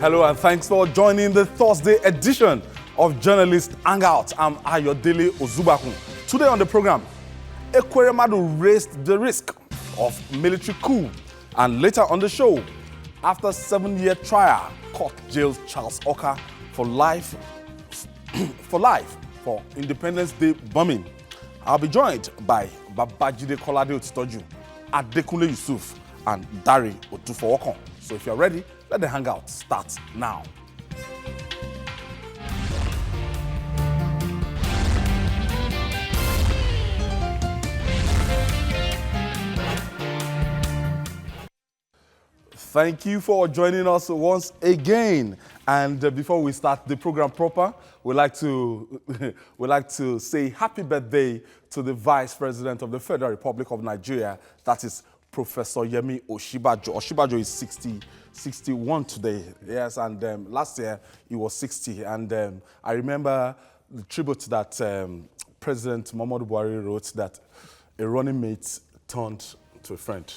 Hello and thanks for joining the Thursday edition of Journalist Hangout. I'm Ayodele Ozubakun. Today on the program, Ekweremadu raised the risk of military coup. And later on the show, after 7-year trial, court jails Charles Oka for life for Independence Day bombing. I'll be joined by Babajide Kolade Otitoju, Adekunle Yusuf, and Dari Otufowokon. So if you're ready, let the hangout start now. Thank you for joining us once again. And before we start the program proper, we'd like to say happy birthday to the Vice President of the Federal Republic of Nigeria, that is Professor Yemi Osinbajo. Osinbajo is 61 today, yes, and last year he was 60. And I remember the tribute that President Muhammadu Buhari wrote, that a running mate turned to a friend,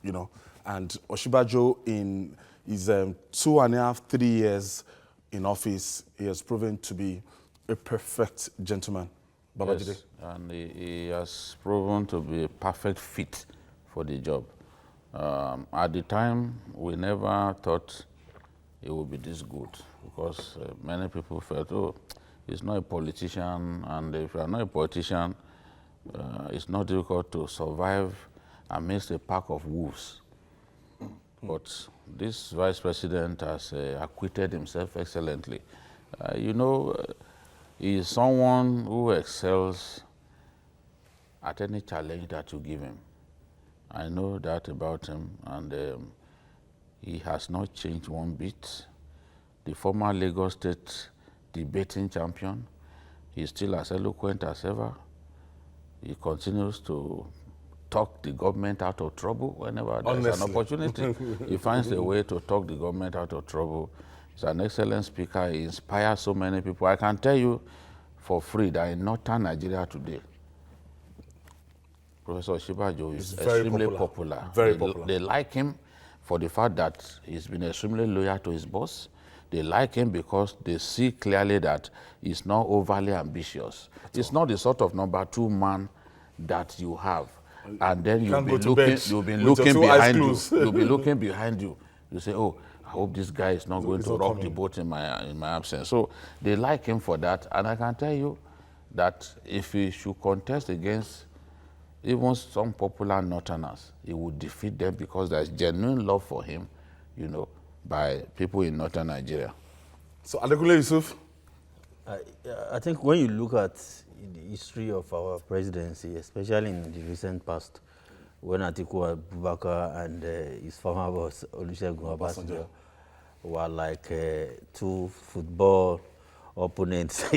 you know. And Osinbajo, in his 2.5, 3 years in office, he has proven to be a perfect gentleman. Babajide. Yes, and he has proven to be a perfect fit for the job. At the time, we never thought it would be this good, because many people felt, oh, he's not a politician, and if you are not a politician, it's not difficult to survive amidst a pack of wolves. But this vice president has acquitted himself excellently. He is someone who excels at any challenge that you give him. I know that about him, and he has not changed one bit. The former Lagos State debating champion, he's still as eloquent as ever. He continues to talk the government out of trouble whenever there's an opportunity. He finds a way to talk the government out of trouble. He's an excellent speaker. He inspires so many people. I can tell you for free that in northern Nigeria today, Professor Osinbajo is extremely popular. Very popular. They like him for the fact that he's been extremely loyal to his boss. They like him because they see clearly that he's not overly ambitious. He's not the sort of number 2 man that you have. And then you'll be looking behind you. You say, oh, I hope this guy is not going to rock the boat in my absence. So they like him for that. And I can tell you that if he should contest against even some popular Northerners, he would defeat them, because there's genuine love for him, by people in northern Nigeria. So Adekunle Yusuf? I think when you look at the history of our presidency, especially in the recent past, when Atiku Abubakar and his former boss Olusegun Obasanjo were like 2 football opponents,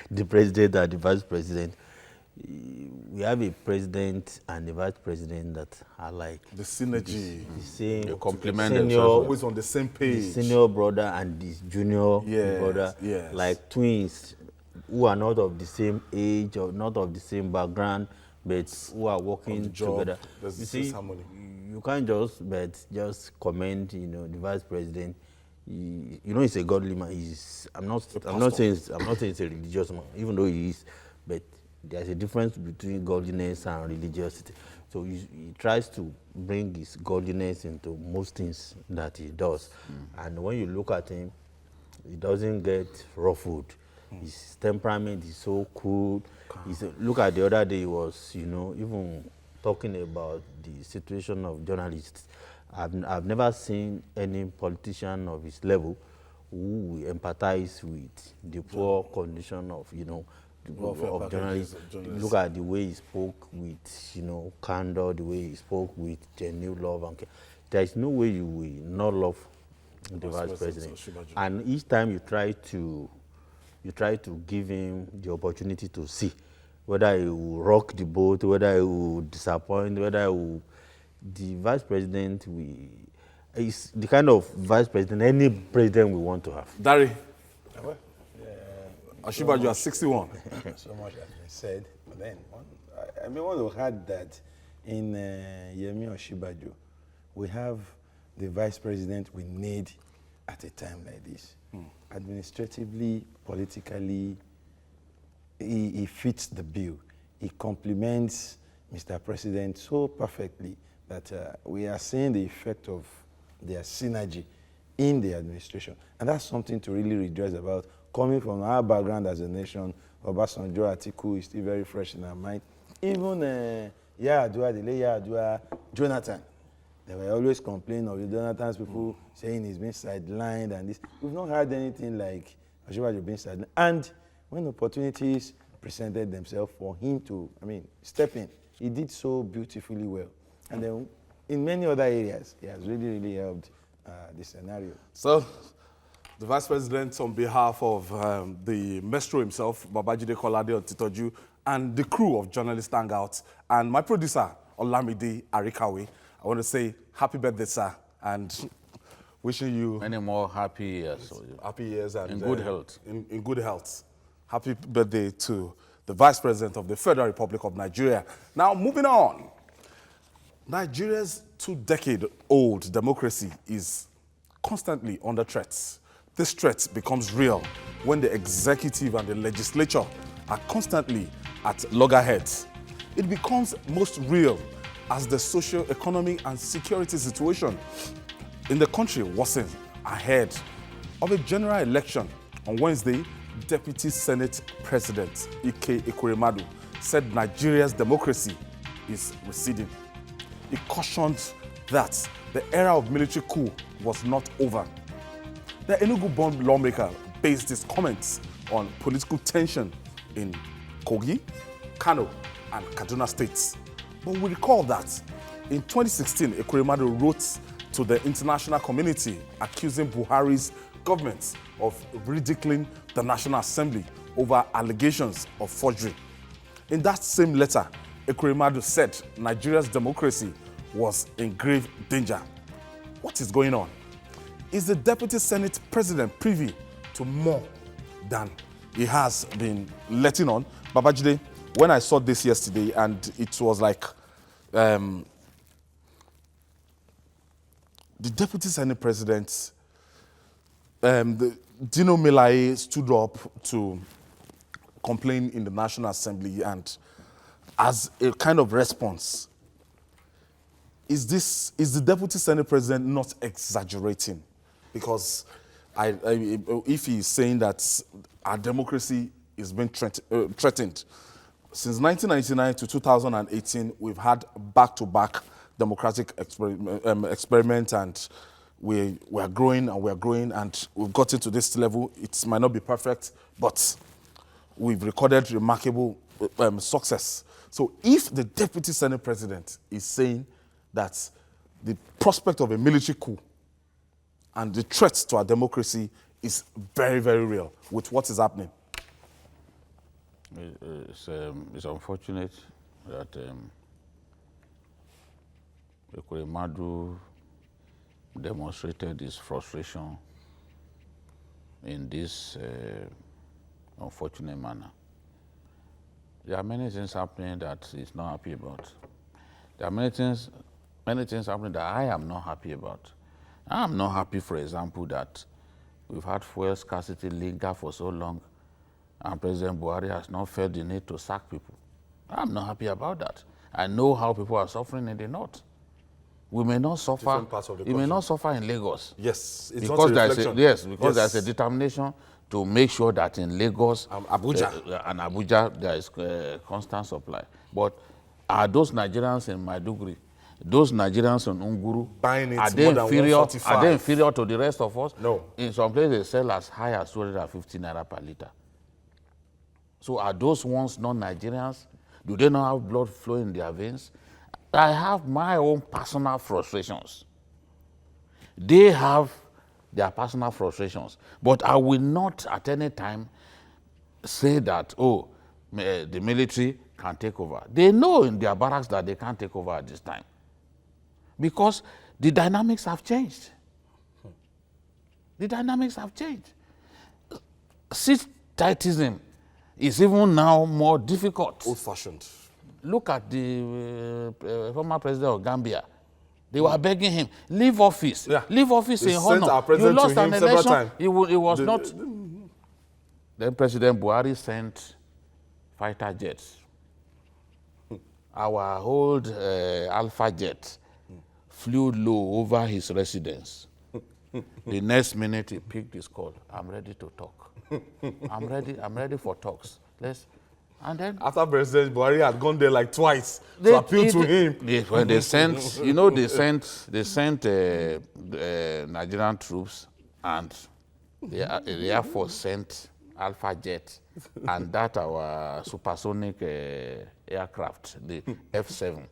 the president and the vice president, we have a president and a vice president that are like the synergy, the same, they complement themselves, always on the same page. The senior brother and the junior brother, like twins who are not of the same age or not of the same background, but who are working together. You see, you can't just comment, the vice president. He's a godly man. I'm not saying he's a religious man, even though he is, but there's a difference between godliness and religiosity. So he tries to bring his godliness into most things that he does. And when you look at him, he doesn't get ruffled. His temperament is so cool. Look at the other day, he was, even talking about the situation of journalists. I've never seen any politician of his level who empathize with the poor condition of, of journalists. Look at the way he spoke with, candor, the way he spoke with genuine love. And there is no way you will not love the vice president. And each time you try to give him the opportunity to see whether he will rock the boat, whether he will disappoint, whether he will. The vice president is the kind of vice president any president we want to have. Dari? Osinbajo, you are 61. So much has been said. But then, I want to add that in Yemi Osinbajo, we have the vice president we need at a time like this. Administratively, politically, he fits the bill. He complements Mr. President so perfectly that we are seeing the effect of their synergy in the administration. And that's something to really rejoice about. Coming from our background as a nation, Obasanjo Atiku is still very fresh in our mind. Even Yar'Adua, the late Yar'Adua, Jonathan, they were always complaining of the Jonathan's people saying he's been sidelined and this. We've not heard anything like Ashwaji being sidelined. And when opportunities presented themselves for him to, step in, he did so beautifully well. And then in many other areas, he has really, really helped the scenario. So, the Vice President, on behalf of the Maestro himself, Babajide Kolade Otitoju, and the crew of Journalist Hangouts, and my producer, Olamide Arikawe, I want to say happy birthday, sir, and wishing you many more happy years. Happy years and in good health. In good health. Happy birthday to the Vice President of the Federal Republic of Nigeria. Now, moving on. Nigeria's 2-decade-old democracy is constantly under threat. This threat becomes real when the executive and the legislature are constantly at loggerheads. It becomes most real as the socio-economic and security situation in the country worsens ahead of a general election. On Wednesday, Deputy Senate President Ekweremadu said Nigeria's democracy is receding. He cautioned that the era of military coup was not over. The Enugu-born lawmaker based his comments on political tension in Kogi, Kano, and Kaduna states. But we recall that in 2016, Ekweremadu wrote to the international community accusing Buhari's government of ridiculing the National Assembly over allegations of forgery. In that same letter, Ekweremadu said Nigeria's democracy was in grave danger. What is going on? Is the Deputy Senate President privy to more than he has been letting on? Babajide, when I saw this yesterday, and it was like the Deputy Senate President, Dino Melaye stood up to complain in the National Assembly, and as a kind of response, is the Deputy Senate President not exaggerating? Because if he's saying that our democracy is being threatened, since 1999 to 2018, we've had back-to-back democratic experiments, and we are growing and we are growing, and we've gotten to this level. It might not be perfect, but we've recorded remarkable success. So if the Deputy Senate President is saying that the prospect of a military coup and the threat to our democracy is very, very real with what is happening, it's unfortunate that Ekweremadu demonstrated his frustration in this unfortunate manner. There are many things happening that he's not happy about. There are many things happening that I am not happy about. I am not happy, for example, that we've had fuel scarcity linger for so long, and President Buhari has not felt the need to sack people. I'm not happy about that. I know how people are suffering in the north. We may not suffer. Different parts of the country. We may not suffer in Lagos. Yes, it's because not a reflection. Because there's a determination to make sure that in Lagos Abuja. there is constant supply. But are those Nigerians in Maiduguri, those Nigerians in Unguru, buying it are they more than inferior? 145? Are they inferior to the rest of us? No. In some places, they sell as high as 250 naira per liter. So are those ones not Nigerians? Do they not have blood flowing in their veins? I have my own personal frustrations. They have their personal frustrations. But I will not at any time say that, oh, the military can take over. They know in their barracks that they can't take over at this time. Because the dynamics have changed. The dynamics have changed. Seat-tightism is even now more difficult. Old-fashioned. Look at the former president of Gambia, They were begging him, leave office. Yeah. Leave office They in sent honor. our president You lost to him an several election. times. He was not. Then President Buhari sent fighter jets. Our old Alpha jet flew low over his residence. The next minute he picked his call. I'm ready to talk. I'm ready for talks. And then after President Buhari had gone there like twice to appeal to him. When they sent, you know, they sent Nigerian troops, and the Air Force sent Alpha jet, and that our supersonic aircraft, the F-7.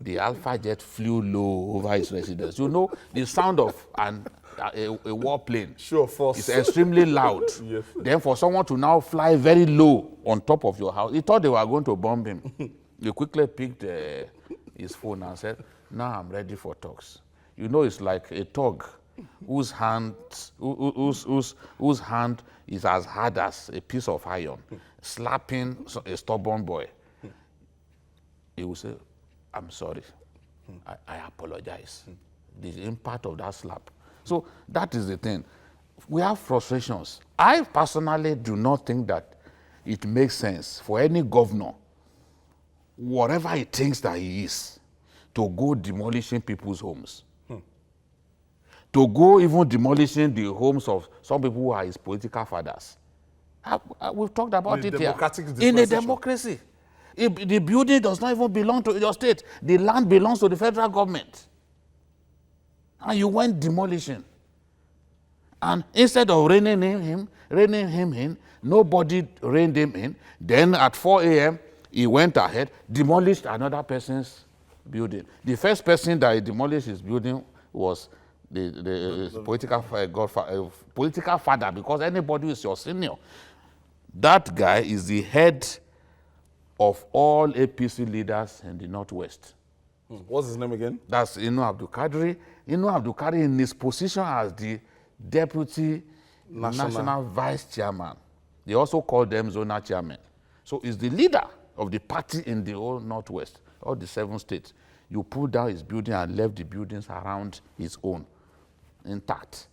The Alpha jet flew low over his residence. You know, the sound of a warplane is extremely loud. Yes. Then for someone to now fly very low on top of your house, he thought they were going to bomb him. He quickly picked his phone and said, now I'm ready for talks. You know, it's like a thug whose hand is as hard as a piece of iron, slapping a stubborn boy. He will say, I'm sorry. I apologize. The impact of that slap. So that is the thing. We have frustrations. I personally do not think that it makes sense for any governor, whatever he thinks that he is, to go demolishing people's homes. To go even demolishing the homes of some people who are his political fathers. We've talked about it here. In a democracy. The building does not even belong to your state. The land belongs to the federal government. And you went demolishing. And instead of reining him in, nobody reined him in. Then at 4 a.m., he went ahead, demolished another person's building. The first person that he demolished his building was the political father, because anybody who is your senior. That guy is the head of all APC leaders in the Northwest. What's his name again? That's Inu Abdul Kadri. Inu Abdul Kadri, in his position as the deputy national vice chairman. They also call them zonal chairman. So he's the leader of the party in the whole Northwest, all the 7 states. You pulled down his building and left the buildings around his own intact.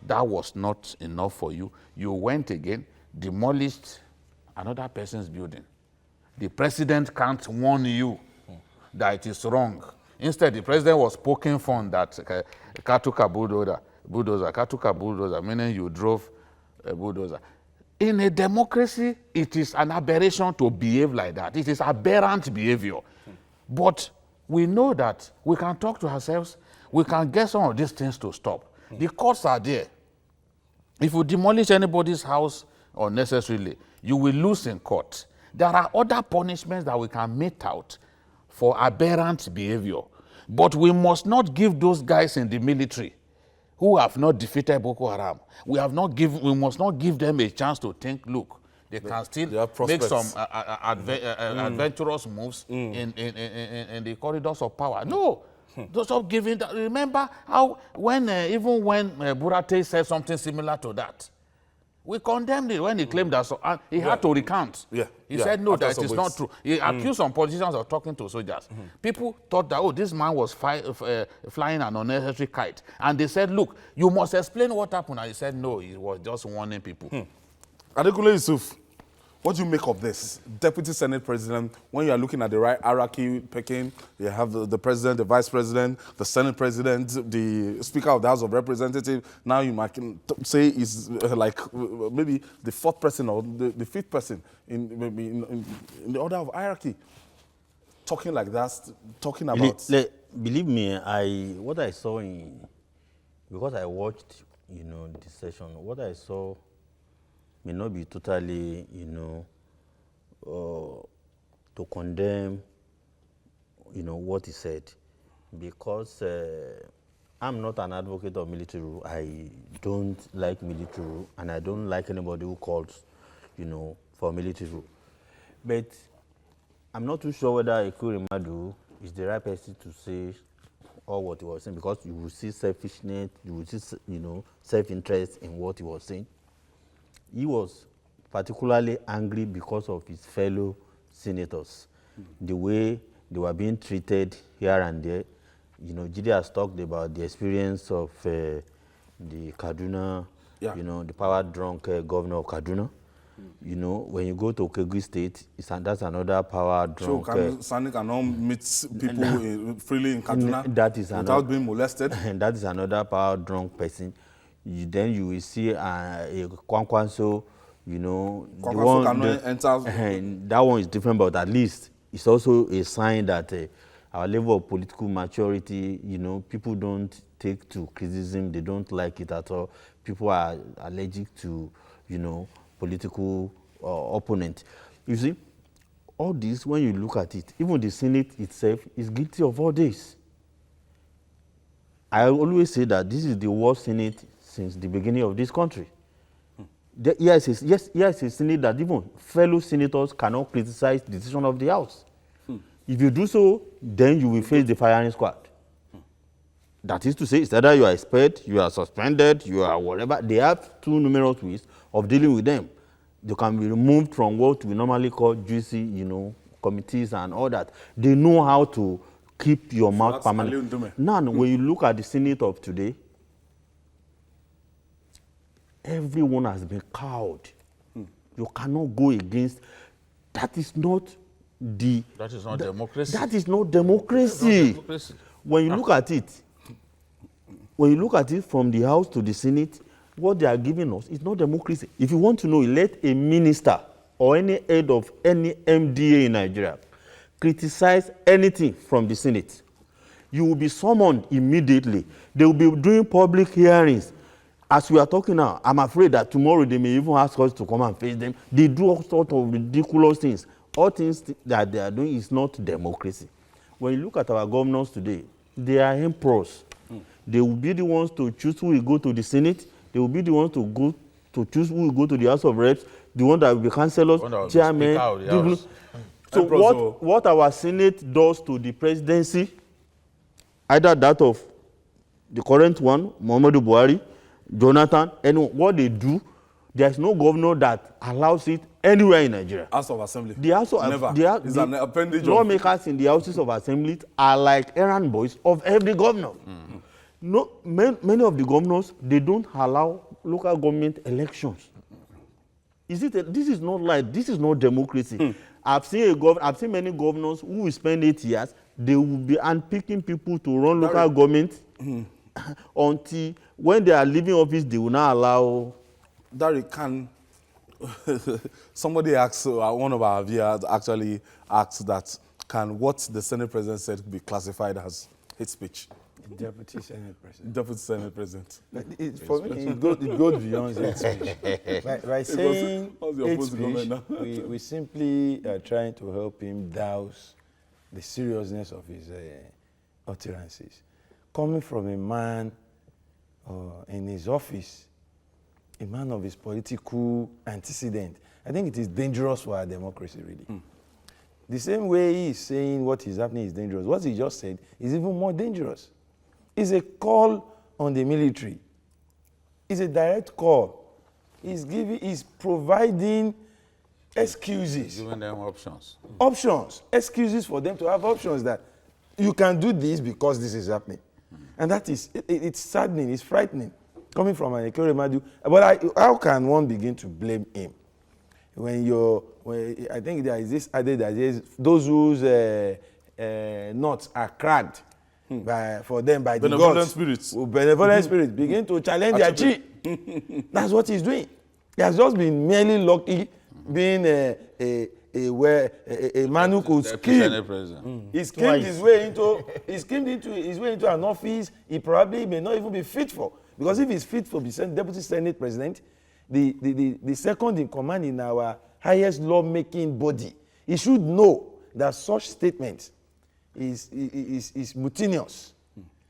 That was not enough for you. You went again, demolished another person's building. The president can't warn you that it is wrong. Instead, the president was poking fun that Katuka bulldozer, meaning you drove a bulldozer. In a democracy, it is an aberration to behave like that. It is aberrant behavior. But we know that we can talk to ourselves, we can get some of these things to stop. The courts are there. If you demolish anybody's house unnecessarily, you will lose in court. There are other punishments that we can mete out for aberrant behavior. But we must not give those guys in the military who have not defeated Boko Haram, we must not give them a chance to think, look, they can still make some adventurous moves in the corridors of power. No. Don't stop giving that. Remember how even when Burate said something similar to that, we condemned it when he claimed that, and he had to recount. He said, no, that is not true. He accused some politicians of talking to soldiers. People thought that, oh, this man was flying an unnecessary kite. And they said, look, you must explain what happened. And he said, no, he was just warning people. Adekunle Yusuf, what do you make of this? Deputy Senate President, when you are looking at the right hierarchy picking, you have the President, the Vice President, the Senate President, the Speaker of the House of Representatives. Now you might say is like maybe the 4th person or the 5th person in the order of hierarchy. Talking like that, talking about... Believe me, what I saw because I watched, the session, what I saw may not be totally, to condemn, what he said. Because I'm not an advocate of military rule. I don't like military rule, and I don't like anybody who calls, for military rule. But I'm not too sure whether Ekweremadu is the right person to say all what he was saying, because you will see selfishness, you will see, self-interest in what he was saying. He was particularly angry because of his fellow senators, the way they were being treated here and there. Jide has talked about the experience of the Kaduna, the power-drunk governor of Kaduna. When you go to Kogi State, that's another power-drunk. So Sani cannot meet people freely in Kaduna without being molested? And that is another power-drunk person. Then you will see a Kwankwanso, Kwankwanso cannot enter. And that one is different, but at least it's also a sign that our level of political maturity, people don't take to criticism, they don't like it at all. People are allergic to, political opponent. You see, all this, when you look at it, even the Senate itself is guilty of all this. I always say that this is the worst Senate since the beginning of this country. Yes, a Senate that even fellow senators cannot criticize the decision of the House. If you do so, then you will face the firing squad. That is to say, it's either you are expelled, you are suspended, you are whatever. They have too numerous ways of dealing with them. They can be removed from what we normally call juicy, committees and all that. They know how to keep your mouth permanent. Now, when you look at the Senate of today, everyone has been cowed. You cannot go against. That is not democracy. That is not democracy. When you look at it, from the House to the Senate, what they are giving us is not democracy. If you want to know, let a minister or any head of any MDA in Nigeria criticize anything from the Senate, you will be summoned immediately. They will be doing public hearings. As we are talking now, I'm afraid that tomorrow they may even ask us to come and face them. They do all sorts of ridiculous things. All things that they are doing is not democracy. When you look at our governors today, they are emperors. They will be the ones to choose who will go to the Senate. They will be the ones to choose who will go to the House of Reps, the one that will be councillors, chairmen. So what our Senate does to the presidency, either that of the current one, Muhammadu Buhari, Jonathan, and what they do, there is no governor that allows it anywhere in Nigeria. House of Assembly. Never. It's an appendage. Lawmakers in the houses of assembly are like errand boys of every governor. No, many of the governors, they don't allow local government elections. This is not like, this is not democracy. I've seen many governors who will spend 8 years, they will be unpicking people to run local government until when they are leaving office, they will not allow. Somebody asked, one of our viewers actually asked that, can what the Senate President said be classified as hate speech? Deputy Senate President. Deputy Senate President. For me, it goes beyond hate speech. By saying hate speech, we simply are trying to help him douse the seriousness of his utterances. Coming from a man in his office, a man of his political antecedent, I think it is dangerous for our democracy, really. The same way he is saying what is happening is dangerous. What he just said is even more dangerous. It's a call on the military. It's a direct call. He's providing excuses. Giving them options. Options. Excuses for them to have options that you can do this because this is happening. And that is, it's saddening, it's frightening, coming from an Ekweremadu. But how can one begin to blame him? I think there is this idea that those whose nuts are cracked for them by the gods. Benevolent spirits begin to challenge their chief. That's what he's doing. He has just been merely lucky being a man who could scheme. He schemed his way into an office he probably may not even be fit for. Because if he's fit for the Deputy Senate President, the second in command in our highest lawmaking body, he should know that such statements is mutinous.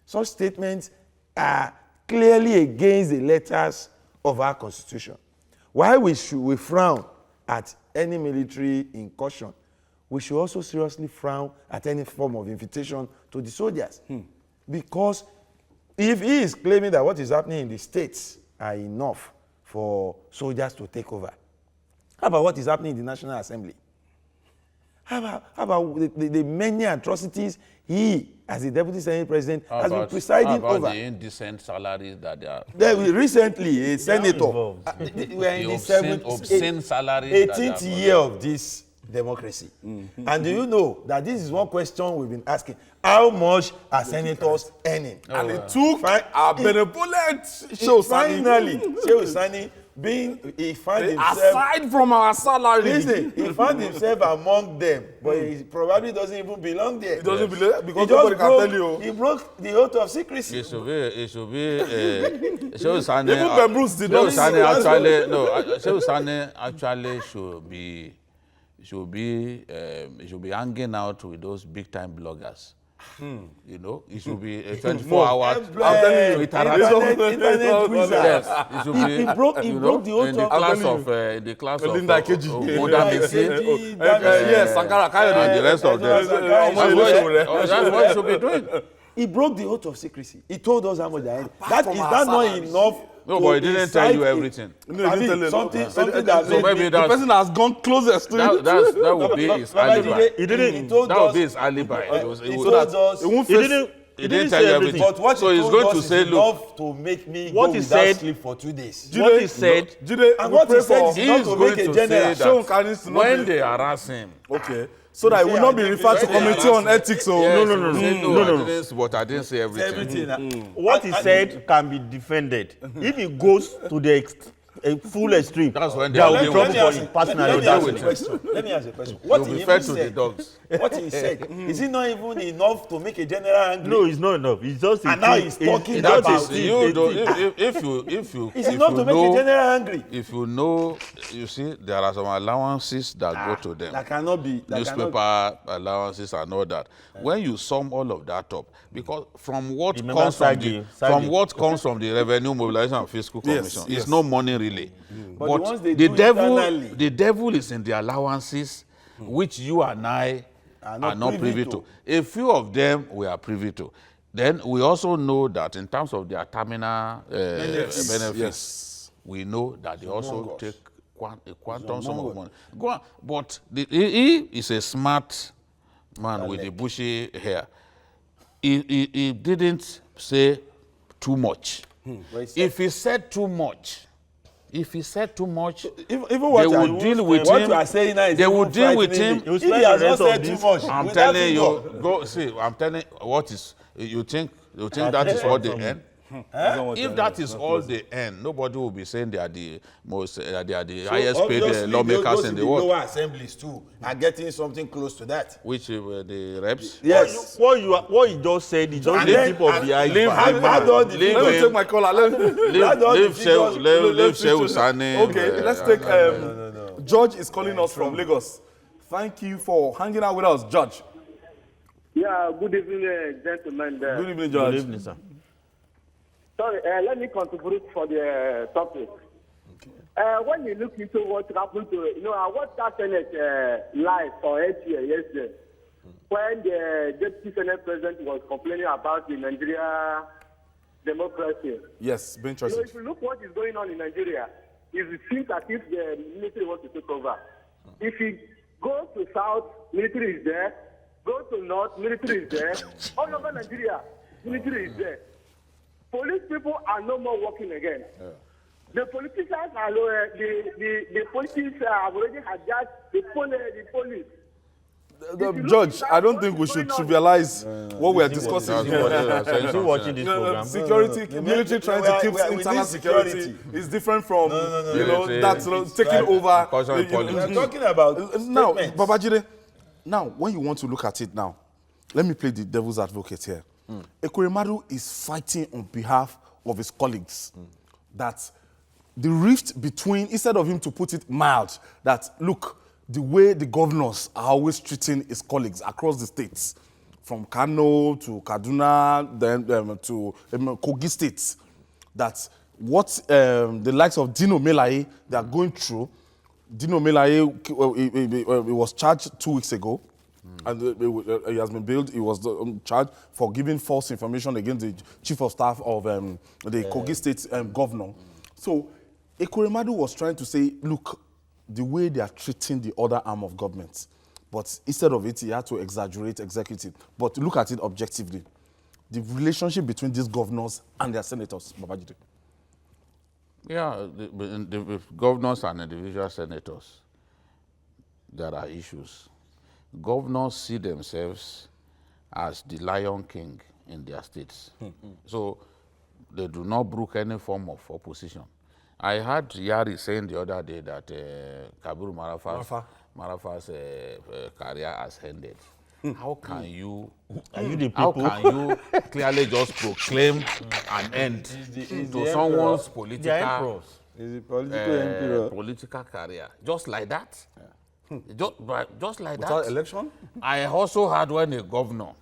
Such statements are clearly against the letters of our Constitution. While we frown at any military incursion, we should also seriously frown at any form of invitation to the soldiers. Because if he is claiming that what is happening in the states are enough for soldiers to take over, how about what is happening in the National Assembly? How about the many atrocities he, as the Deputy Senate President, has been presiding over? The indecent salaries that they are... Recently, a senator, we are in the obscene salaries 18th year of this democracy. And do you know that this is one question we've been asking? How much are senators earning? And it took a benevolent Shehu Sani. Finally, Shehu Sani he found himself... Aside from our salary. Listen, he found himself among them, but he probably doesn't even belong there. He doesn't belong, because nobody can tell you. He broke the oath of secrecy. It should be Shehu Sani... Even Ben Bruce did not... Shehu Sani actually should be hanging out with those big-time bloggers. You know, it should be a 24-hour. I'm telling you, internet wizard. He broke the oath in the class of Linda Keji. Yes, Sankara Kayode and the rest of them. That's what he should be doing. He broke the oath of secrecy. He told us how much they That is that not enough? No, but he didn't tell you everything. No, he didn't tell you. Something that so maybe the person has gone closest to it. That would be his alibi. That would be his alibi. He didn't tell you everything. But what so he's going to say, look, to make me what go he without said, sleep for 2 days. What he said, and what he said is not to make a general. When they harass him, okay, so that it will not be referred to committee on ethics. So no. But I didn't say everything. What he said can be defended. If he goes to the full extreme, that's when there will be trouble for him personally. Let me ask you a question. What he referred to the dogs. What he said, is it not even enough to make a general angry? No, it's not enough. It's just and now he's talking about if you it's enough to make a general angry. If you know, you see, there are some allowances that go to them. That cannot be. Newspaper allowances and all that. When you sum all of that up, because from what comes from the Revenue Mobilization and Fiscal Commission, it's no money really. But the devil is in the allowances, which you and I are not privy to. A few of them we are privy to. Then we also know that in terms of their terminal benefits, we know that they also take a quantum sum of money. But he is a smart man with the bushy hair. He didn't say too much. If he said too much, even what they would deal with him. What you are saying now is they would deal with him. If he has not said too much, I'm telling you, go see. I'm telling you, what is you think that is what they earn? If that is all they earn, nobody will be saying they are the most, they are the highest paid lawmakers in the world. Lower assemblies too are getting something close to that. Which the reps? Yes. What you just said, you just the tip of the iceberg. Let me take my caller. Leave Shehu Sani. Okay, let's take. George is calling us from Lagos. Thank you for hanging out with us, George. Yeah, good evening, gentlemen. Good evening, George. Good evening, sir. Sorry, let me contribute for the topic. Okay. When you look into what happened to, I watched that Senate live for 8 years yesterday, when the Deputy Senate President was complaining about the Nigeria democracy. Yes, be interesting. If you look what is going on in Nigeria, it seems as if the military wants to take over. If you go to south, military is there. Go to north, military is there. All over Nigeria, military is there. Police people are no more working again. Yeah. The politicians are the politicians have already adjusted the police. Judge, I don't think we should trivialize what we are discussing here. Watching this program. Security, military trying to keep internal security is different from that's taking over. We're talking about now, Babajide. Now, when you want to look at it now, let me play the devil's advocate here. Ekweremadu is fighting on behalf of his colleagues. That the rift between, instead of him to put it mild, that look, the way the governors are always treating his colleagues across the states, from Kano to Kaduna, then to Kogi states, that what the likes of Dino Melaye they are going through. Dino Melaye he was charged 2 weeks ago. And he has been bailed. He was charged for giving false information against the chief of staff of the Kogi State governor. So Ekweremadu was trying to say, look, the way they are treating the other arm of government, But instead of it, he had to exaggerate, execute it. But look at it objectively. The relationship between these governors and their senators, Babajide. Yeah, the governors and individual senators, there are issues. Governors see themselves as the Lion King in their states. So they do not brook any form of opposition. I heard Yari saying the other day that Kabiru Marafa's career has ended. How can you clearly just proclaim an end to someone's political career just like that? Just like that. Without election? I also heard when a governor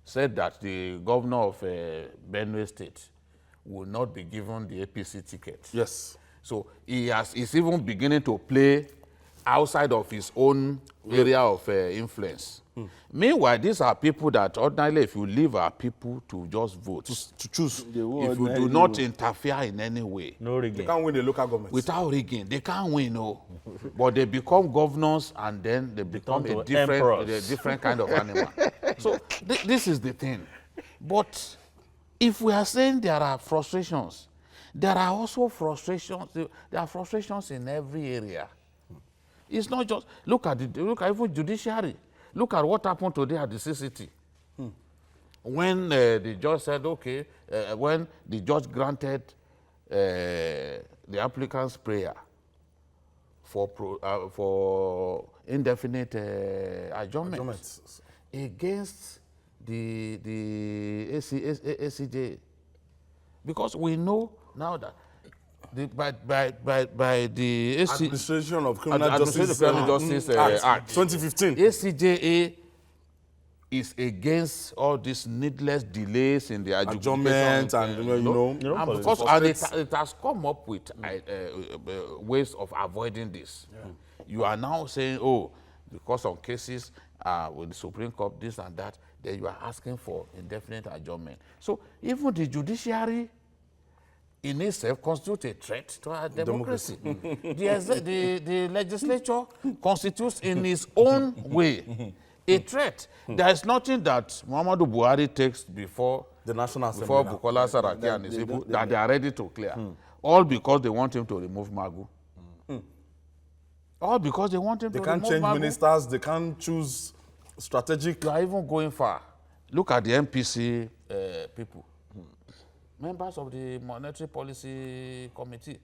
said that the governor of Benue State will not be given the APC ticket. Yes. So he's even beginning to play outside of his own area of influence. Meanwhile, these are people that ordinarily, if you leave our people to just vote, to choose. if you do not interfere in any way, no rigging. They can't win the local government. Without rigging, they can't win, no. But they become governors and then they become a different kind of animal. So this is the thing. But if we are saying there are frustrations, there are also frustrations. There are frustrations in every area. It's not just look at even judiciary. Look at what happened today at the CCT. When the judge said, okay, when the judge granted the applicant's prayer for indefinite adjournment against the ACJ, because we know now that by the Administration of Criminal Justice Act 2015, ACJA is against all these needless delays in the adjournment and because it has come up with ways of avoiding this. You are now saying, oh, because of cases with the Supreme Court, this and that, then you are asking for indefinite adjournment. So even the judiciary in itself constitutes a threat to our democracy. The legislature constitutes in its own way a threat. There is nothing that Muhammadu Buhari takes before the National Assembly, before Bukola Saraki and his people that they are ready to clear. All because they want him to remove Magu. All because they want him to remove Magu. They can't change ministers, they can't choose strategic. They are even going far. Look at the MPC people. Members of the Monetary Policy Committee.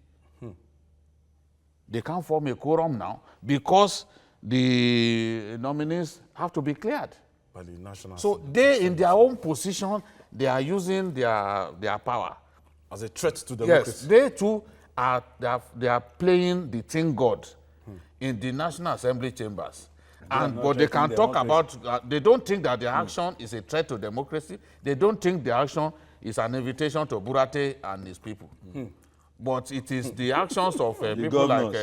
They can't form a quorum now because the nominees have to be cleared. By the National So Assembly. they, in their own position, they are using their power. As a threat to democracy. Yes, they too are playing the thing God in the National Assembly chambers. But they can talk about, they don't think that the action is a threat to democracy. They don't think the action is an invitation to Burate and his people. But it is the actions of people like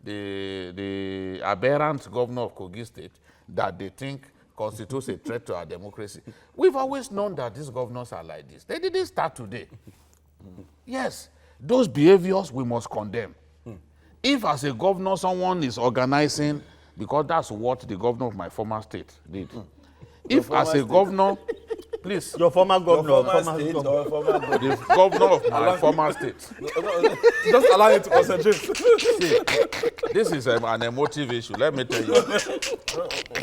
the aberrant governor of Kogi State that they think constitutes a threat to our democracy. We've always known that these governors are like this. They didn't start today. Yes, those behaviors we must condemn. If as a governor someone is organizing, because that's what the governor of my former state did. If as a governor, please. Your former governor. The governor of my former state. Just allow you to concentrate. See, this is an emotive issue. Let me tell you.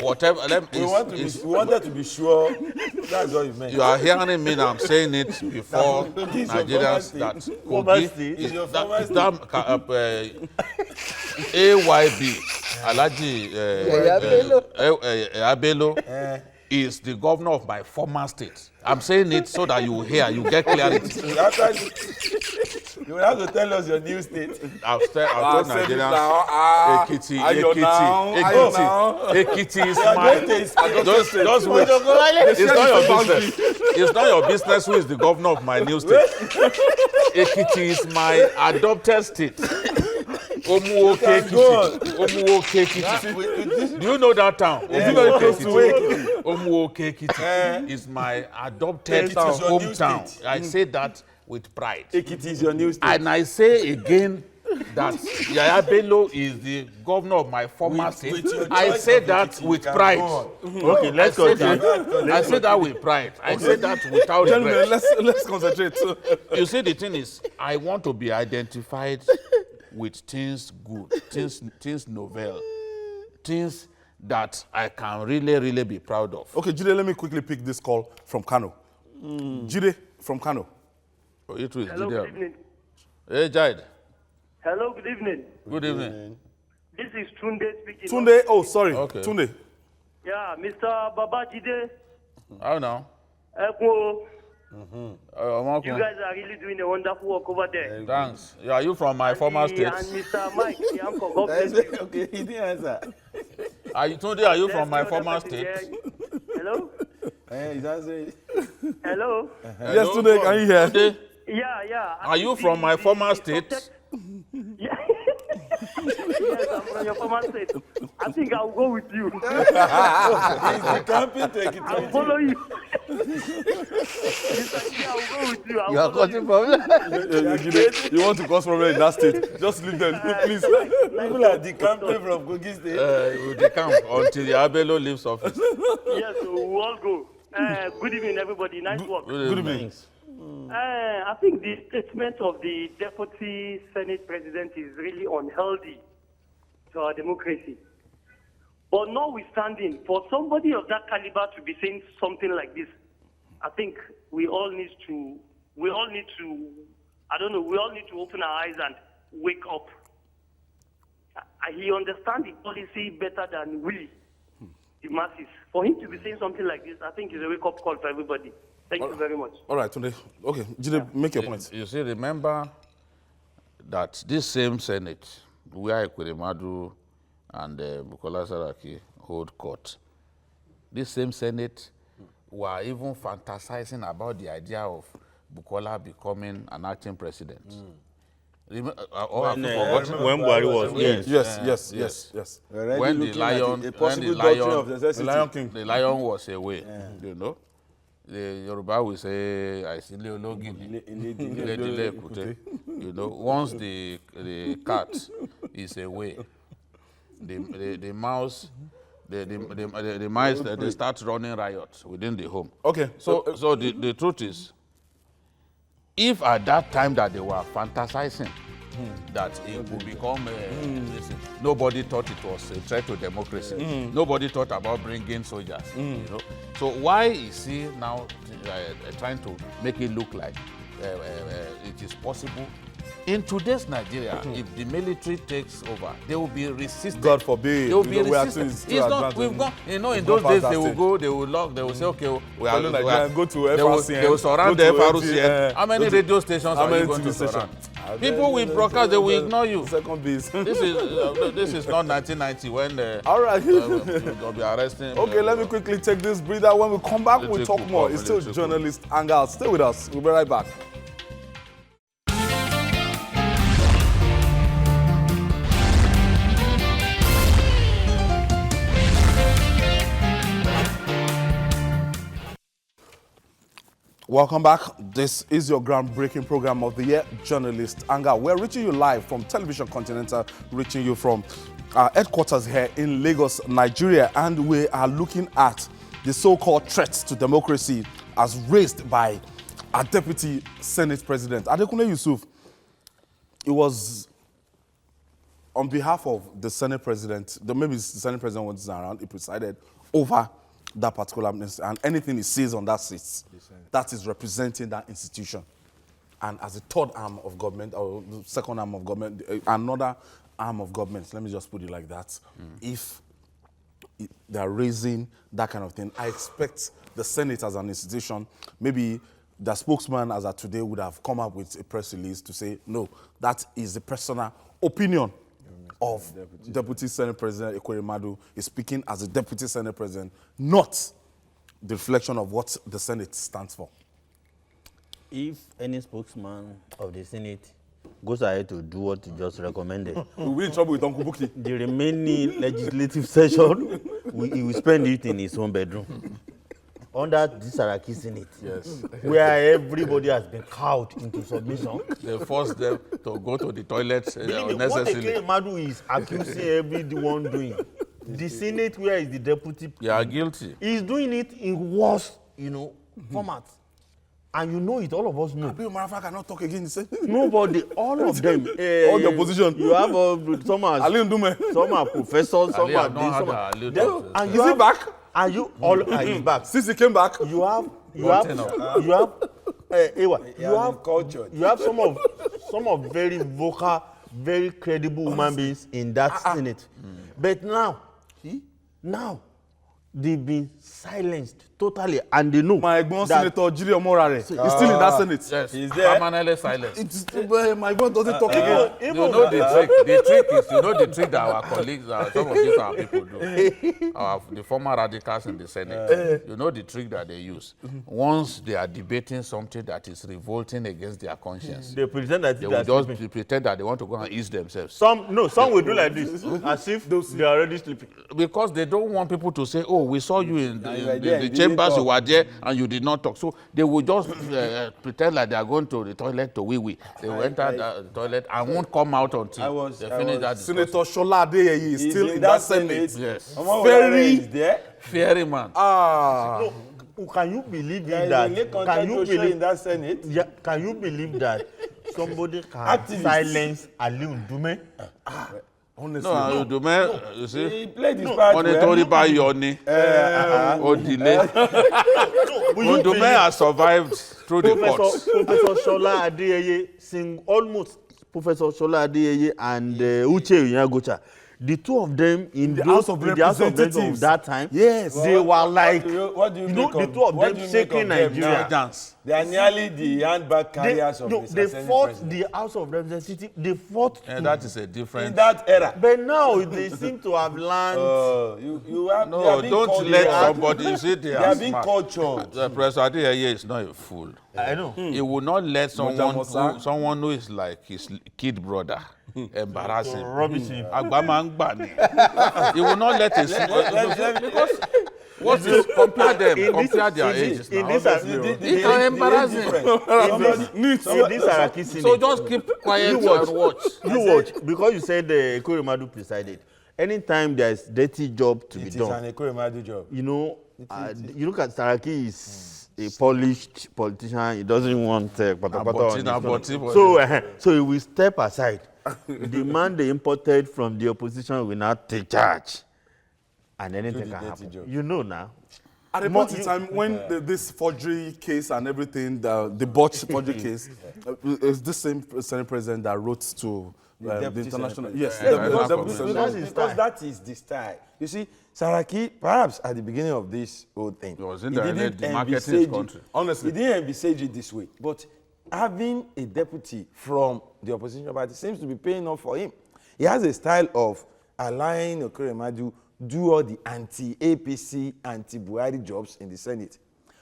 Whatever. We wanted to be sure. That's what you meant. You are hearing me now. I'm saying it before Nigerians that Kogi is your former state. AYB Alhaji Abelo is the governor of my former state. I'm saying it so that you hear, you get clarity. You will have to tell us your new state. I'll tell Nigerians, Ekiti is my... Just wait. It's not your business. It's not your business who is the governor of my new state. Ekiti is my adopted state. Omuwoke Ekiti. Do you know that town? Omuwoke Ekiti is my adopted hometown. I say that with pride. Ekiti is your new state. And I say again that Yaya Bello is the governor of my former state, I say that with pride. Okay, let's continue. I say that with pride. I say that without Gentlemen, regret. let's concentrate. You see, the thing is, I want to be identified with things good, things novel, things that I can really be proud of. Okay, Jide, let me quickly pick this call from Kano. Jide from Kano. Oh, it was Hello, Jide. good evening. Hey, Jide. Hello, good evening. Good evening. This is Tunde speaking. Tunde, oh, sorry. Okay. Tunde. Yeah, Mr. Babajide. How now? Ekwo, Marco. you guys are really doing a wonderful work over there. Thanks. Yeah, are you from my former state? And Mr. Mike, the uncle, God bless you. Okay, he didn't answer. Are you from my Let's go former other person state? here. Hello? He's answering. Hello? Yes, Tunde, can you hear? Tunde, Yeah. are you from my former state? Yeah. Yes, I'm from your former state. I think I'll go with you. He's the camping take it. I'll follow you. I'll go with you. You are cutting problem. Jide, you want to cause problem in that state? Just leave them, please. People are decamping from Kogi State. We decamp until Yaya Bello leaves office. Yes, so we'll all go. Good evening, everybody. Nice work. Good evening. I think the statement of the Deputy Senate President is really unhealthy to our democracy. But notwithstanding, for somebody of that caliber to be saying something like this, I think we all need to open our eyes and wake up. He understands the policy better than we, the masses. For him to be saying something like this, I think is a wake-up call for everybody. Thank you very much. All right, Tunde. Okay, Jide, make your point. You see, remember that this same Senate, where Ekweremadu and Bukola Saraki hold court, this same Senate were even fantasizing about the idea of Bukola becoming an acting president. When Buhari was Yes. When the Lion King, the Lion was away, you know. The Yoruba will say, "Aisile ologini, iledile ekute." You know, once the cat is away, the mouse, the mice, they start running riot within the home. Okay. So the truth is, if at that time that they were fantasizing that it would become nobody thought it was a threat to democracy. Nobody thought about bringing soldiers. You know, so why is he now trying to make it look like it is possible? In today's Nigeria, if the military takes over, they will be resistant. God forbid. They will be resistant. It's not. We've gone. You know, in those days they will go. They will lock. They will say, okay, we are. Go to FRCN. They will surround the FRCN. How many radio stations are you going to surround? People will broadcast. They will ignore you. Second base. This is not 1990 when. All right. They'll be arresting. Okay, let me quickly take this breather. When we come back, we'll talk more. It's still journalist Angal. Stay with us. We'll be right back. Welcome back. This is your groundbreaking program of the year, Journalist Anga. We're reaching you live from Television Continental, reaching you from our headquarters here in Lagos, Nigeria, and we are looking at the so-called threats to democracy as raised by our Deputy Senate President, Adekunle Yusuf. It was on behalf of the Senate President, maybe the Senate President wasn't around, he presided over that particular minister, and anything he says on that seat, that is representing that institution. And as a third arm of government, or the second arm of government, another arm of government, let me just put it like that, if they're raising that kind of thing, I expect the Senate as an institution, maybe the spokesman as of today would have come up with a press release to say, no, that is the personal opinion of Deputy Senate President Ekweremadu is speaking as a Deputy Senate President, not the reflection of what the Senate stands for. If any spokesman of the Senate goes ahead to do what he just recommended, we'll be in trouble with Uncle Buki. The remaining legislative session, he will spend it in his own bedroom. under this Saraki Senate, Yes. where everybody has been cowed into submission. They force them to go to the toilet Believe me, what unnecessarily. Ekweremadu is accusing everyone doing. The Senate, where is the deputy? You are guilty. He's doing it in worse, format. And you know it, all of us know. Abiy Marafa cannot talk again. Nobody, all of them. All the opposition. You have some are, Ali Ndume. some are professors, some Ali are have not this, had some a are. little Then- of and this. you Is he have, back? and you all he's back. Since he came back. You have Ewa, you have some of very vocal, very credible human beings in that Senate. But now they've been silenced totally, and they know My Egbon that Senator Jiri Omorare is still in that Senate. Yes, He's there. permanently silent. My Egbon doesn't talk again. You know the trick. The trick is, the trick that our colleagues, some of these our people do. The former radicals in the Senate. You know the trick that they use. Once they are debating something that is revolting against their conscience, they pretend that they will just pretend that they want to go and ease themselves. some will do like this, as if they are already sleeping. Because they don't want people to say, oh, we saw you in were there, the you didn't chambers, you talk. were there, and you did not talk. So they will just pretend like they are going to the toilet to wee-wee. They will enter the toilet and won't come out until they finish that discussion. Senator Shola Adeyeye is still in that Senate. Yes. Very is there. Fairy man. Ah. No, can you believe There is that? a late Can content you to show believe in that Senate. Yeah, can you believe that somebody can Activists. silence Ali Ndume? Honestly. No, you see, He played his part monetary well. by Yoni, or delay. Odume has survived through the courts. Professor Shola Adeyeye almost Professor Shola Adeyeye and Uche Onyegocha. The two of them in The those, House of in the House of Representatives. Representatives of that time, Yes. they were like, What do you make the of- two of what them do you make shaking of them Nigeria. now? Dance. They are nearly the handbag They, carriers of the they Senate fought president. the House of Representatives. They fought, And that is a In different. that era. but now they seem to have learned. You have, they No, are being don't let cultured. somebody, you see, they They are are being smart. cultured. Professor Adeyeye is not a fool. I know. He will not let Mojamosa. someone who is like his kid brother embarrass him. Rubbish him. Agba máa ń gbà ni. He will not let his because what is compare them, compare their ages in now. this, He can embarrass him. in this Saraki Senate, So just keep quiet You watch. and watch. you watch, because you said Ekweremadu presided. Anytime there's dirty job to be It is done, an Ekweremadu job. you look at Saraki is a polished politician. He doesn't want Aboti. so he will step aside. The man they imported from the opposition will not take charge, and anything the can dirty happen. job. You know now. At the point in time when this forgery case and everything, the botched forgery case, is this same Senate president that wrote to the Deputy international. Senate Yes, President. the Yeah, deputy yeah. Senate That's president. his Because style. that is the style. You see, Saraki, perhaps at the beginning of this whole thing, He was he indirectly didn't demarcating his envisage country. Honestly. He didn't envisage it this way. But having a deputy from the opposition party seems to be paying off for him. He has a style of allowing Ekweremadu do all the anti-APC, anti-Buhari jobs in the Senate,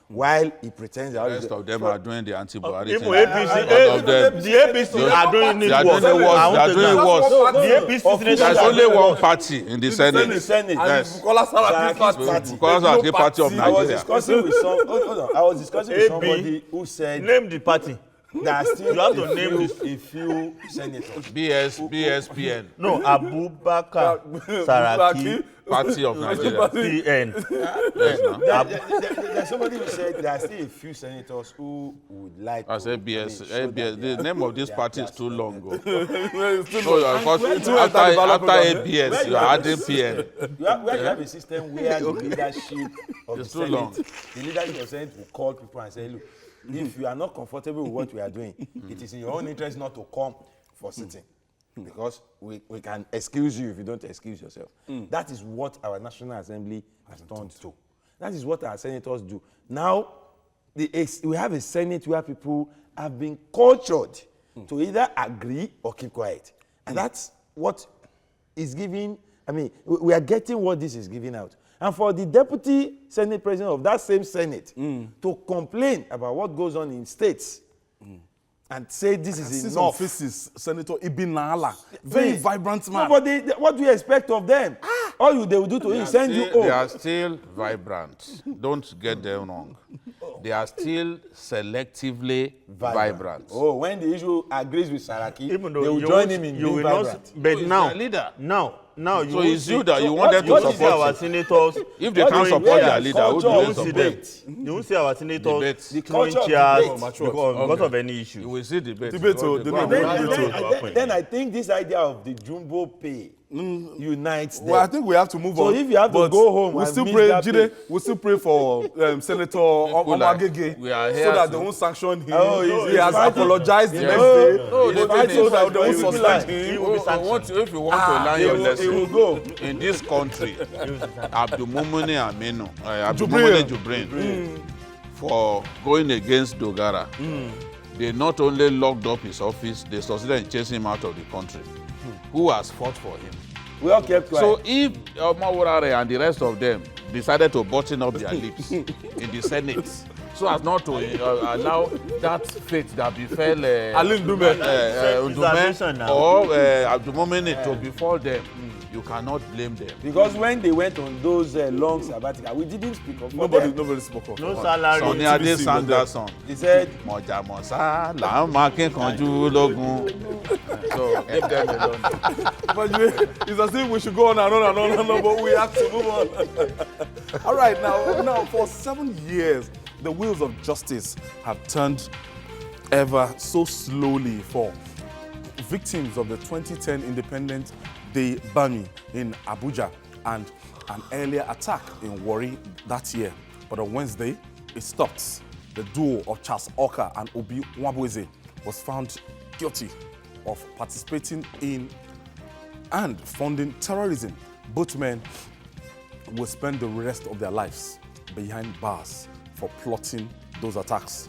while he pretends that The rest of them are doing the anti-Buhari Even thing. APC, All of them. the APC are doing They it are doing worse. it worse. I They want are to doing it know. worse. The APC There's There's senator- only one party in the Senate. in the Senate. Yes. Bukola Saraki's Saraki's party. Bukola There's Saraki party of party. I was Nigeria. discussing with hold on. I was discussing with AB. somebody who said Name the party. there are still You have to name this. a few senators. BSPN, No, Abubakar Saraki party of Nigeria. PN. Yes, no? There's somebody who said there are still a few senators who would like I to said BS. show that The they are- name of this they are- party they is are too still long. there. So after ABS, you are adding PN. You have a system where the leadership of It's the too Senate, long. the leadership of the Senate will call people and say, look, if you are not comfortable with what we are doing, it is in your own interest not to come for sitting. Because we can excuse you if you don't excuse yourself. That is what our National Assembly has turned to. That is what our senators do. Now, we have a Senate where people have been cultured to either agree or keep quiet. And that's what is giving, we are getting what this is giving out. And for the deputy Senate president of that same Senate to complain about what goes on in states and say this is enough. Faces, Senator Ibn Nala, very vibrant man. No, but what do you expect of them? All they will do to you is send you home. They are still vibrant. Don't get them wrong. They are still selectively vibrant. Oh, when the issue agrees with Saraki, Even though they will you join won't- him in you being will not- vibrant. But he's now, their leader. now, you So won't it's see- you that you So wanted to what you see support our him. senators. If they can't throwing support their chairs, leader, who do you they won't see support? them. You won't see our senators Debate. The throwing culture of chairs debate. because of any issue. You will see debate. Debate, Go they on, don't go do on. it. Then I think this idea of the jumbo pay unites them. Well, I think we have to move So on. if you have to but go home we and still miss pray, that Jide, pay. we still pray for Senator Omagege We are so here that to- they won't sanction him. Oh, he has fighting. apologized the Yeah. next No, day. no, He's the fighting thing so is that they won't he will be suspend like- him. If you want to learn your lesson, He will go. in this country, Abdulmumuni Aminu, Jubril. Abdulmumuni Jubrin, for going against Dogara, they not only locked up his office, they succeeded in chasing him out of the country. Who has fought for him? We all kept quiet. So if Omawurare and the rest of them decided to button up their lips in the Senate, so as not to allow that fate that befell Ali Ndume. Preservation now. or Abdulmumuni to befall them, you cannot blame them. Because when they went on those long sabbatical, we didn't speak of Nobody spoke of No it. salary. Sonny Ade Sanderson, He said, Mọ̀jàmọ̀sá là ń máa kíkanjú lógun. So give them alone. But it's as if we should go on and on and on and on, but we have to move on. All right, now for 7 years, the wheels of justice have turned ever so slowly for victims of the 2010 Independence Day bombing in Abuja and an earlier attack in Warri that year. But on Wednesday, it stopped. The duo of Charles Oka and Obi Nwabweze was found guilty of participating in and funding terrorism. Both men will spend the rest of their lives behind bars for plotting those attacks.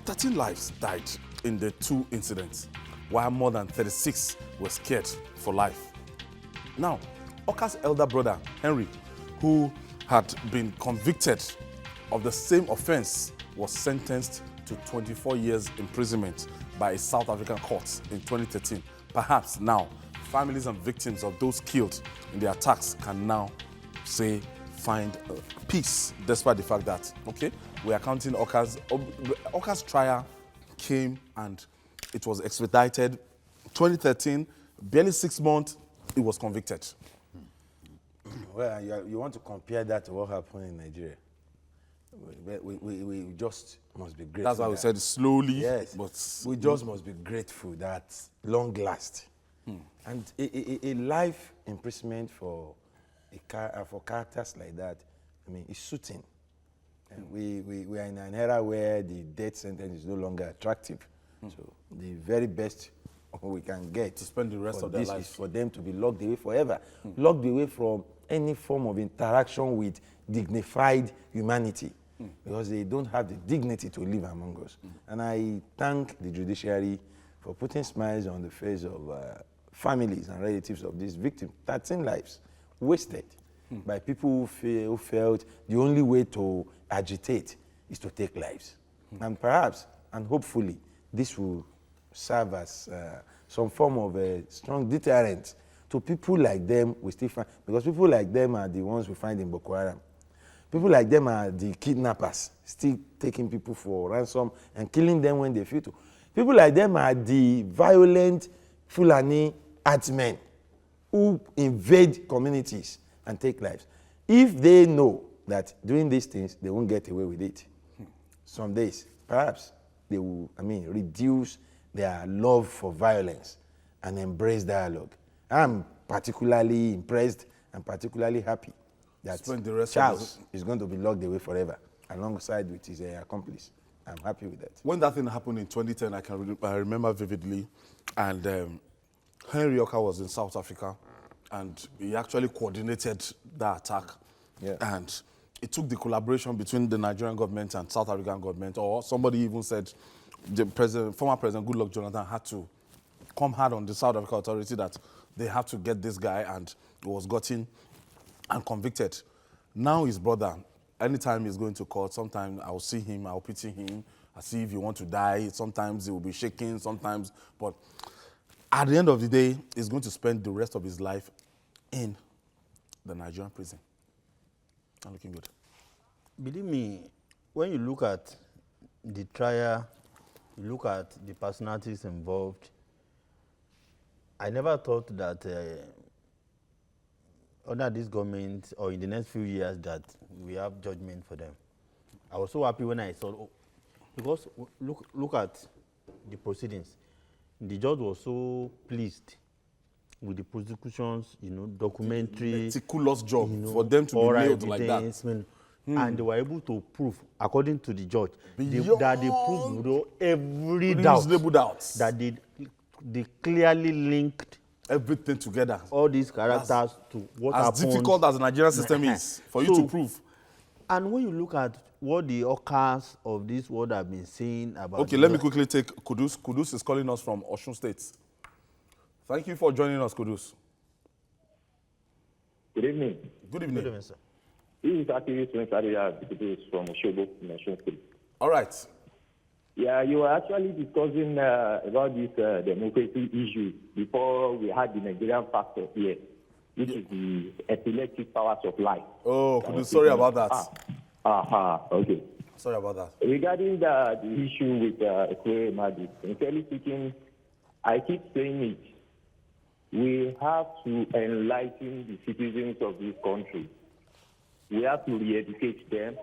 13 lives died in the two incidents, while more than 36 were scared for life. Now, Oka's elder brother, Henry, who had been convicted of the same offense, was sentenced to 24 years imprisonment by a South African court in 2013. Perhaps now, families and victims of those killed in the attacks can now say find peace, despite the fact that, okay, we are counting Oka's trial came and it was expedited. 2013, barely 6 months, he was convicted. well, you want to compare that to what happened in Nigeria. We just must be grateful. That's why we said slowly, Yes, but we just must be grateful that long last. And a life imprisonment for characters like that, I mean, it's suiting. And we are in an era where the death sentence is no longer attractive. So the very best we can get to spend the rest for of their this lives. is for them to be locked away forever, locked away from any form of interaction with dignified humanity, because they don't have the dignity to live among us. And I thank the judiciary for putting smiles on the face of families and relatives of these victims. 13 lives wasted by people who felt the only way to agitate is to take lives. And perhaps, and hopefully, this will serve as some form of a strong deterrent to people like them we still find, because people like them are the ones we find in Boko Haram. People like them are the kidnappers, still taking people for ransom and killing them when they feel to. People like them are the violent Fulani herdsmen who invade communities and take lives. If they know that doing these things, they won't get away with it, some days, perhaps they will, reduce their love for violence and embrace dialogue. I'm particularly impressed and particularly happy that Spend the rest of Charles is going to be locked away forever alongside with his accomplice. I'm happy with that. When that thing happened in 2010, I remember vividly, and Henry Oka was in South Africa, and he actually coordinated that attack. Yeah. And it took the collaboration between the Nigerian government and South African government, or somebody even said the former President Goodluck Jonathan had to come hard on the South African authority that they have to get this guy, and he was gotten and convicted. Now his brother, anytime he's going to court, sometimes I'll see him, I'll pity him, I see if he wants to die. Sometimes he will be shaking, sometimes, but at the end of the day, he's going to spend the rest of his life in the Nigerian prison. Not looking good. Believe me, when you look at the trial, you look at the personalities involved, I never thought that under this government or in the next few years that we have judgment for them. I was so happy when I saw, because look at the proceedings. The judge was so pleased with the prosecution's, documentary, meticulous job for them to be nailed like that. And they were able to prove, according to the judge, that they proved without every doubt that they clearly linked everything together. All these characters to what happened. As difficult as the Nigerian system is for you to prove. And when you look at what the occurs of this world have been saying about... Okay, let me quickly take Kudus. Kudus is calling us from Osun State. Thank you for joining us, Kudus. Good evening. Good evening. Good evening, sir. This is activist from Oshobo in Osun State. All right. Yeah, you were actually discussing about this democracy issue before we had the Nigerian factor here, which is the epileptic powers of life. Oh, Kudus, sorry about that. Okay. Sorry about that. Regarding the issue with Ekweremadu, sincerely speaking, I keep saying it. We have to enlighten the citizens of this country. We have to re-educate them.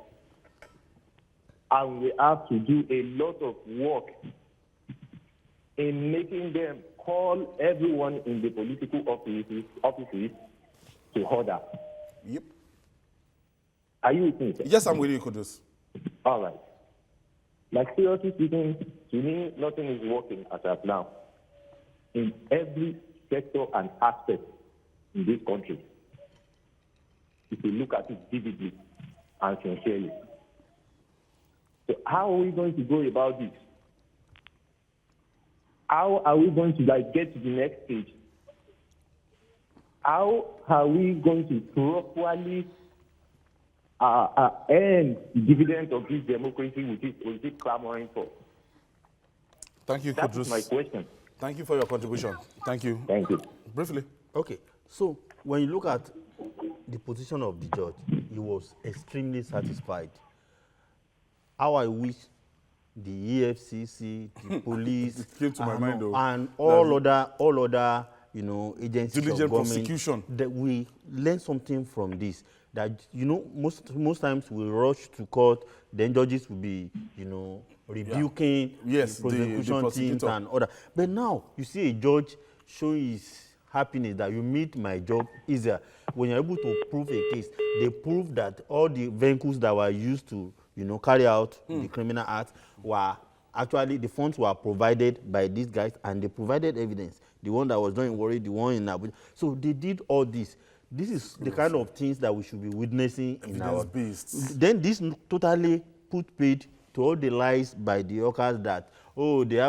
And we have to do a lot of work in making them call everyone in the political offices to order. Yep. Are you with me, sir? Yes, I'm with you, Kudus. All right. Like, seriously speaking, to me, nothing is working as of now in every sector and aspect in this country. If you look at it vividly and sincerely. So how are we going to go about this? How are we going to get to the next stage? How are we going to properly earn the dividend of this democracy we keep clamoring for? Thank you, That Kudus. is my question. Thank you for your contribution. Thank you. Thank you. Briefly. Okay, so when you look at the position of the judge, he was extremely satisfied. How I wish the EFCC, the police, came to my mind, though. and all other agencies Diligent of government, prosecution. that we learn something from this. That most times we rush to court, then judges will be rebuking Yes, the prosecution teams prosecutor. and other. But now you see a judge showing his happiness that you made my job easier. When you're able to prove a case, they prove that all the vehicles that were used to carry out the criminal act were actually, the funds were provided by these guys, and they provided evidence. The one that was done in Warri, the one in Abuja. So they did all this. This is the kind of things that we should be witnessing in our... Evidence-based. Then this totally put paid to all the lies by the workers that, they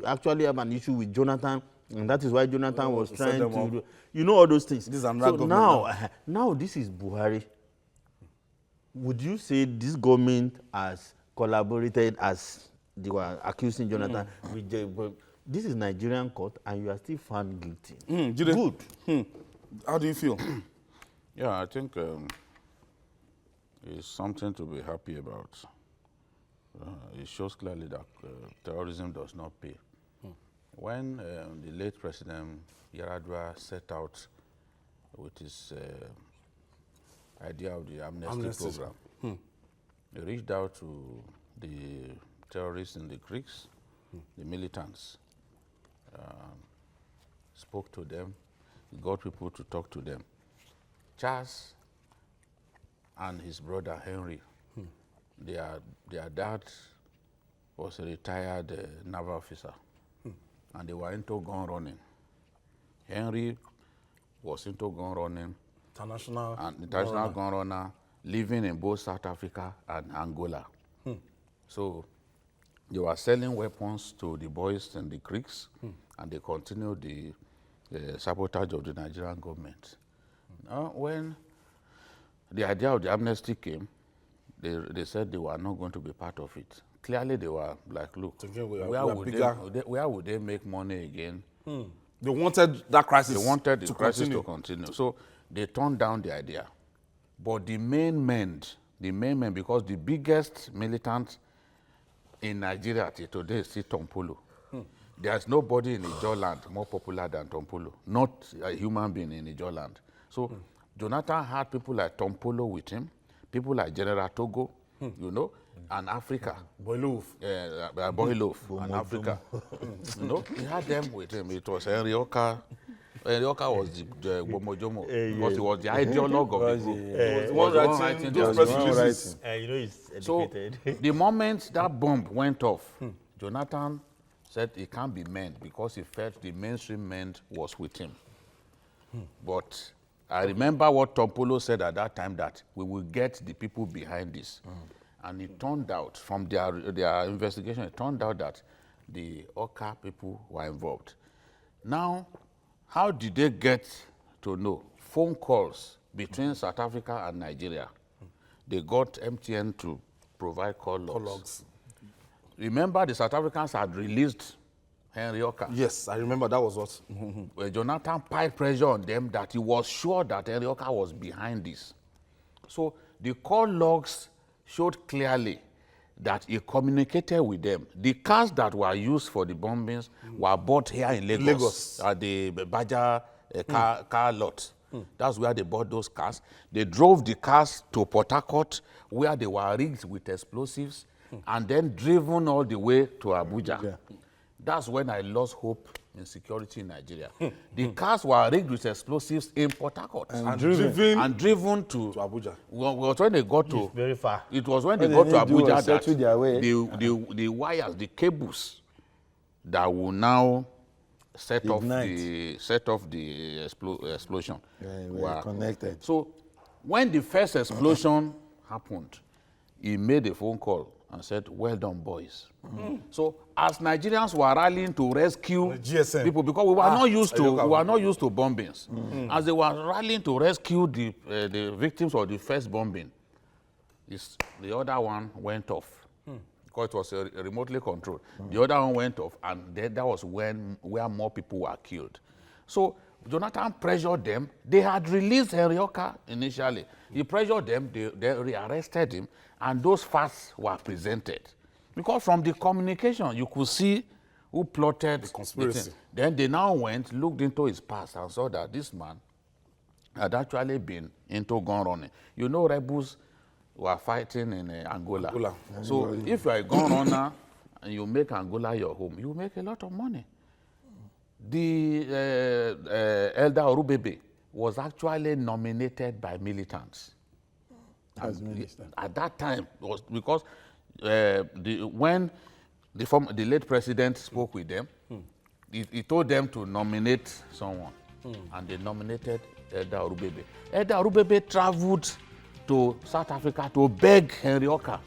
actually have an issue with Jonathan, and that is why Jonathan was trying to do, all those things. This is so now this is Buhari. Would you say this government has collaborated as they were accusing Jonathan with this is Nigerian court and you are still found guilty? Good. How do you feel? Yeah, I think it's something to be happy about. It shows clearly that terrorism does not pay. When the late President Yaradua set out with his idea of the amnesty program, he reached out to the terrorists in the Greeks, the militants, spoke to them, got people to talk to them. Charles and his brother Henry, their dad was a retired naval officer, and they were into gun running. Henry was into gun running, international gun runner, living in both South Africa and Angola. So they were selling weapons to the boys and the Greeks, and they continued the sabotage of the Nigerian government. Now, when the idea of the amnesty came, they said they were not going to be part of it. Clearly, they were like, look, where would they make money again They wanted that crisis. They wanted the crisis to continue. So they turned down the idea. But the main men, because the biggest militant in Nigeria today is still Tompolo. There's nobody in Ijaw land more popular than Tompolo, not a human being in Ijaw land. So Jonathan had people like Tompolo with him, people like General Togo, you know, and Africa. Boilouf. Boilouf and Africa. You know, he had them with him. It was Henry Oka. Henry Oka was the Bomojomo, because he was the ideologue of the group. He was the one writing those press releases. You know, he's educated. So the moment that bomb went off, Jonathan said it can't be meant because he felt the mainstream men was with him. But I remember what Tompolo said at that time, that we will get the people behind this. And it turned out, from their investigation, it turned out that the Oka people were involved. Now, how did they get to know? Phone calls between South Africa and Nigeria. They got MTN to provide call logs. Remember, the South Africans had released Henry Oka. Yes, I remember that was what. Where Jonathan piled pressure on them that he was sure that Henry Oka was behind this. So the call logs showed clearly that he communicated with them. The cars that were used for the bombings were bought here in Lagos. At the Baja car lot. That's where they bought those cars. They drove the cars to Port Harcourt, where they were rigged with explosives, and then driven all the way to Abuja. Yeah. That's when I lost hope in security in Nigeria. The cars were rigged with explosives in Port Harcourt And driven to Abuja. Was when they got to, It's very far. It was when they got to Abuja that the the wires, the cables that will now set off the explosion were connected. So when the first explosion happened, he made a phone call and said, "Well done, boys." So as Nigerians were rallying to rescue people, because we were not used to bombings, as they were rallying to rescue the victims of the first bombing, the other one went off. Because it was remotely controlled. The other one went off, and then that was where more people were killed. So Jonathan pressured them. They had released Henry Oka initially. He pressured them, they rearrested him, and those facts were presented. Because from the communication, you could see who plotted the conspiracy. Then they now looked into his past, and saw that this man had actually been into gun running. You know, rebels were fighting in Angola. So if you are a gun runner and you make Angola your home, you make a lot of money. The Elder Orubebe was actually nominated by militants. As minister. At that time, it was because when the late president spoke with them, he told them to nominate someone, and they nominated Elder Orubebe. Elder Orubebe traveled to South Africa to beg Henry Oka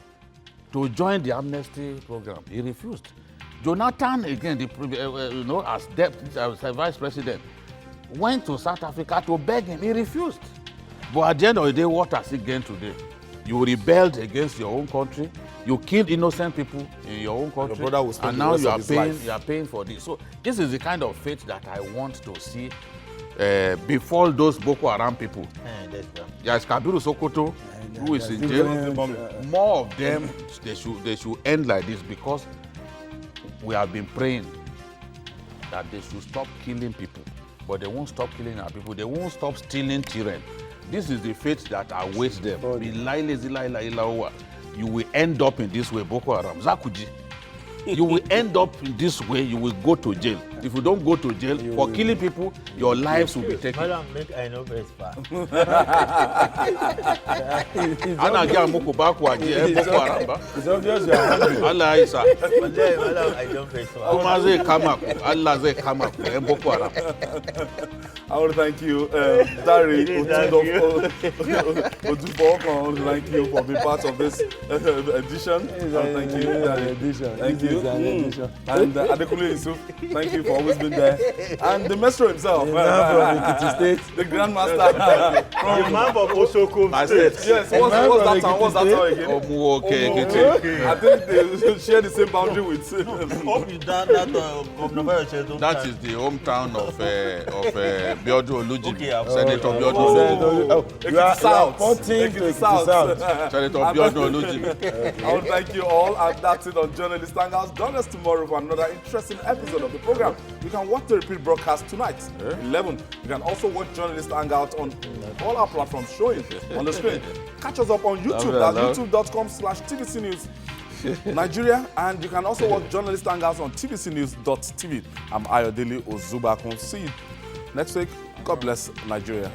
to join the amnesty program. He refused. Jonathan, again, as vice president, went to South Africa to beg him. He refused. But at the end of the day, what has he gained today? You rebelled against your own country. You killed innocent people in your own country. Your brother will spend and now you are paying for this. So this is the kind of fate that I want to see before those Boko Haram people. There's Kabiru Sokoto, who is in jail. More of them, they should end like this, because we have been praying that they should stop killing people. But they won't stop killing our people. They won't stop stealing children. This is the fate that awaits them. You will end up in this way, Boko Haram. Zakuji. You will end up in this way, you will go to jail. If you don't go to jail for killing people, your lives will be taken. Madam, make I know very far. It's obvious you are hungry. Allah Isa. Madam, I don't very far. I want to thank you, Dari Odufo. I want to thank you for being part of this edition. Thank you, Dari. Thank you. you. And Adekunle Yusuf, thank you for always being there. And the maestro himself, from Ekiti State, the grandmaster The man from Osoko State. Yes, what's that town? What's that town again? Ekiti. I think they share the same boundary with. Hope you done that Governor Cheto. That is the hometown of Biodun Olujimi, Okay, Senator Biodun Olujimi. You are South. pointing to Ekiti Ekiti South. South. Senator Biodun Olujimi. I would thank you all, and that's it on Journalist Hangouts. Join us tomorrow for another interesting episode of the program. You can watch the repeat broadcast tonight, 11. You can also watch Journalist Hangouts on all our platforms showing on the screen. Catch us up on YouTube, that's youtube.com/TVC News Nigeria, and you can also watch Journalist Hangouts on tvcnews.tv. I'm Ayodele Ozubakun. See you next week. God bless Nigeria.